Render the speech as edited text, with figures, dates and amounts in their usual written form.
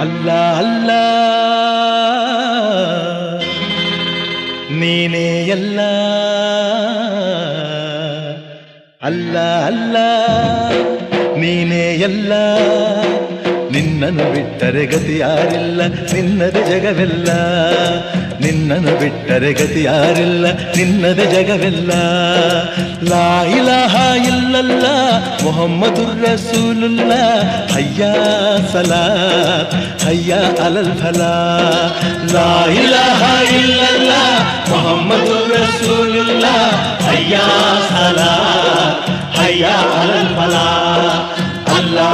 ಅಲ್ಲ ಅಲ್ಲ ನೀನೇ ಎಲ್ಲ, ಅಲ್ಲ ಅಲ್ಲ ನೀನೇ ಎಲ್ಲ, ನಿನ್ನನ್ನು ಬಿಟ್ಟರೆ ಗತಿ ಯಾರಿಲ್ಲ, ನಿನ್ನದೆ ಜಗವೆಲ್ಲ, ನಿನ್ನನ್ನು ಬಿಟ್ಟರೆ ಗತಿ ಯಾರಿಲ್ಲ, ನಿನ್ನದೆ ಜಗವೆಲ್ಲ. ಲಾ ಇಲಾಹ ಇಲ್ಲಲ್ಲ ಮುಹಮ್ಮದುರ್ ರಸೂಲುಲ್ಲಾ, ಹಯ್ಯಾ ಸಲಾತ್ ಹಯ್ಯಾ ಅಲಲ್ ಫಲಾ. ಲಾ ಇಲಾಹ ಇಲ್ಲಲ್ಲ ಮುಹಮ್ಮದುರ್ ರಸೂಲುಲ್ಲಾ, ಹಯ್ಯಾ ಸಲಾತ್ ಹಯ್ಯಾ ಅಲಲ್ ಫಲಾ. ಅಲ್ಲಾ